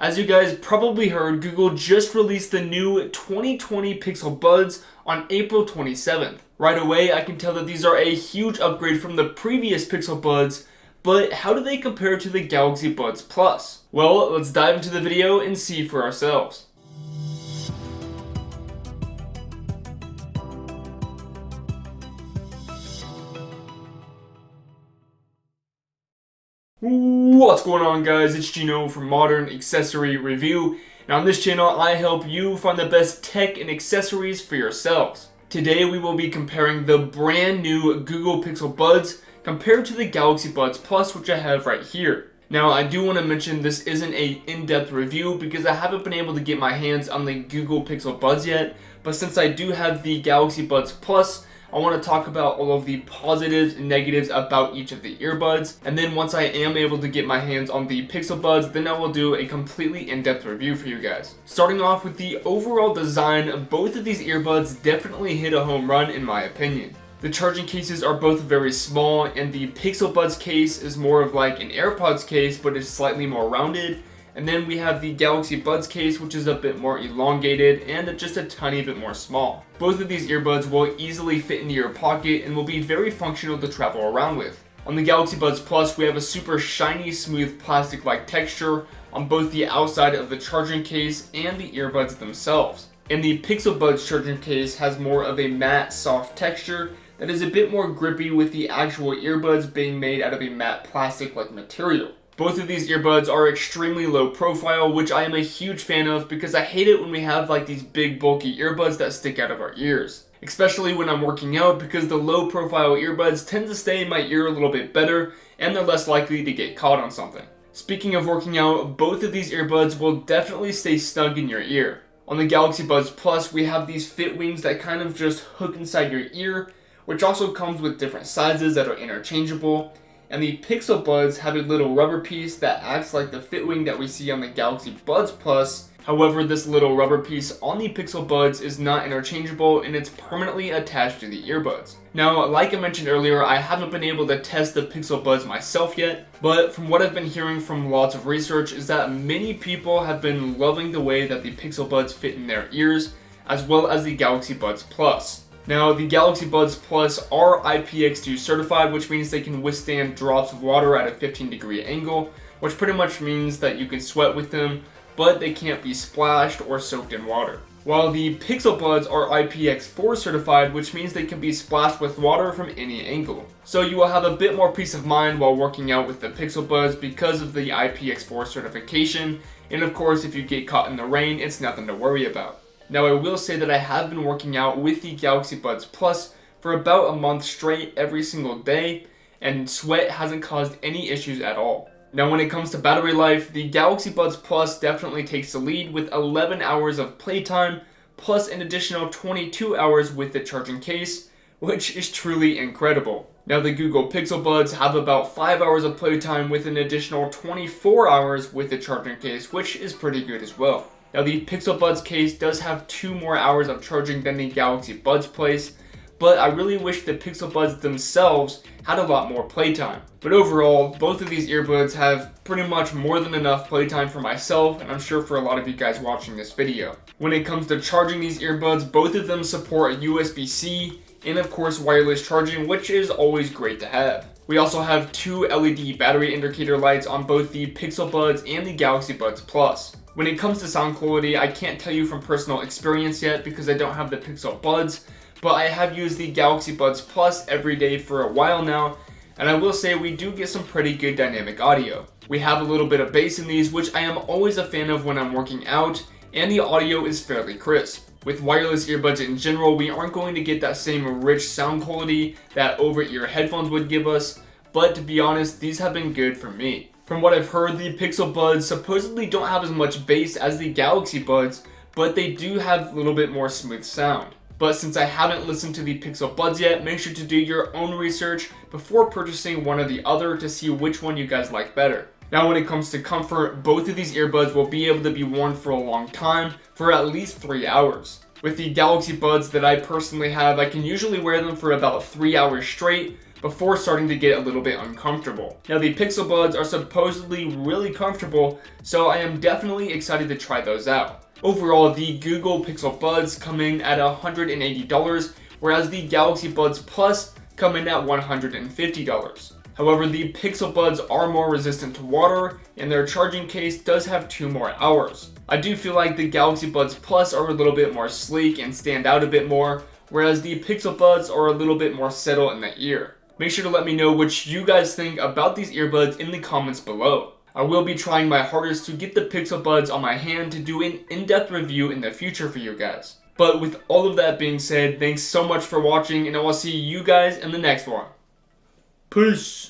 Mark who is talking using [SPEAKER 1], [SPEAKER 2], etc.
[SPEAKER 1] As you guys probably heard, Google just released the new 2020 Pixel Buds on April 27th. Right away, I can tell that these are a huge upgrade from the previous Pixel Buds, but how do they compare to the Galaxy Buds Plus? Well, let's dive into the video and see for ourselves. What's going on, guys? It's Gino from Modern Accessory Review, and on this channel I help you find the best tech and accessories for yourselves. Today we will be comparing the brand new Google Pixel Buds compared to the Galaxy Buds Plus, which I have right here. Now, I do want to mention this isn't an in-depth review because I haven't been able to get my hands on the Google Pixel Buds yet, but since I do have the Galaxy Buds Plus, I want to talk about all of the positives and negatives about each of the earbuds, and then once I am able to get my hands on the Pixel Buds, then I will do a completely in-depth review for you guys. Starting off with the overall design, both of these earbuds definitely hit a home run in my opinion. The charging cases are both very small, and the Pixel Buds case is more of like an AirPods case, but is slightly more rounded. And then we have the Galaxy Buds case, which is a bit more elongated and just a tiny bit more small. Both of these earbuds will easily fit into your pocket and will be very functional to travel around with. On the Galaxy Buds Plus, we have a super shiny, smooth plastic-like texture on both the outside of the charging case and the earbuds themselves. And the Pixel Buds charging case has more of a matte, soft texture that is a bit more grippy, with the actual earbuds being made out of a matte plastic-like material. Both of these earbuds are extremely low profile, which I am a huge fan of because I hate it when we have like these big bulky earbuds that stick out of our ears. Especially when I'm working out, because the low profile earbuds tend to stay in my ear a little bit better and they're less likely to get caught on something. Speaking of working out, both of these earbuds will definitely stay snug in your ear. On the Galaxy Buds Plus, we have these fit wings that kind of just hook inside your ear, which also comes with different sizes that are interchangeable. And the Pixel Buds have a little rubber piece that acts like the fit wing that we see on the Galaxy Buds Plus. However, this little rubber piece on the Pixel Buds is not interchangeable and it's permanently attached to the earbuds. Now, like I mentioned earlier, I haven't been able to test the Pixel Buds myself yet, but from what I've been hearing from lots of research is that many people have been loving the way that the Pixel Buds fit in their ears, as well as the Galaxy Buds Plus. Now, the Galaxy Buds Plus are IPX2 certified, which means they can withstand drops of water at a 15-degree angle, which pretty much means that you can sweat with them, but they can't be splashed or soaked in water. While the Pixel Buds are IPX4 certified, which means they can be splashed with water from any angle. So you will have a bit more peace of mind while working out with the Pixel Buds because of the IPX4 certification, and of course if you get caught in the rain, it's nothing to worry about. Now, I will say that I have been working out with the Galaxy Buds Plus for about a month straight every single day, and sweat hasn't caused any issues at all. Now, when it comes to battery life, the Galaxy Buds Plus definitely takes the lead with 11 hours of playtime, plus an additional 22 hours with the charging case, which is truly incredible. Now, the Google Pixel Buds have about 5 hours of playtime with an additional 24 hours with the charging case, which is pretty good as well. Now, the Pixel Buds case does have 2 more hours of charging than the Galaxy Buds Place, but I really wish the Pixel Buds themselves had a lot more playtime. But overall, both of these earbuds have pretty much more than enough playtime for myself, and I'm sure for a lot of you guys watching this video. When it comes to charging these earbuds, both of them support a USB-C and of course wireless charging, which is always great to have. We also have 2 LED battery indicator lights on both the Pixel Buds and the Galaxy Buds Plus. When it comes to sound quality, I can't tell you from personal experience yet because I don't have the Pixel Buds, but I have used the Galaxy Buds Plus every day for a while now, and I will say we do get some pretty good dynamic audio. We have a little bit of bass in these, which I am always a fan of when I'm working out, and the audio is fairly crisp. With wireless earbuds in general, we aren't going to get that same rich sound quality that over-ear headphones would give us, but to be honest, these have been good for me. From what I've heard, the Pixel Buds supposedly don't have as much bass as the Galaxy Buds, but they do have a little bit more smooth sound. But since I haven't listened to the Pixel Buds yet, make sure to do your own research before purchasing one or the other to see which one you guys like better. Now, when it comes to comfort, both of these earbuds will be able to be worn for a long time, for at least 3 hours. With the Galaxy Buds that I personally have, I can usually wear them for about 3 hours straight, before starting to get a little bit uncomfortable. Now the Pixel Buds are supposedly really comfortable, so I am definitely excited to try those out. Overall, the Google Pixel Buds come in at $180, whereas the Galaxy Buds Plus come in at $150. However, the Pixel Buds are more resistant to water, and their charging case does have 2 more hours. I do feel like the Galaxy Buds Plus are a little bit more sleek and stand out a bit more, whereas the Pixel Buds are a little bit more settled in the ear. Make sure to let me know what you guys think about these earbuds in the comments below. I will be trying my hardest to get the Pixel Buds on my hand to do an in-depth review in the future for you guys. But with all of that being said, thanks so much for watching, and I will see you guys in the next one. Peace!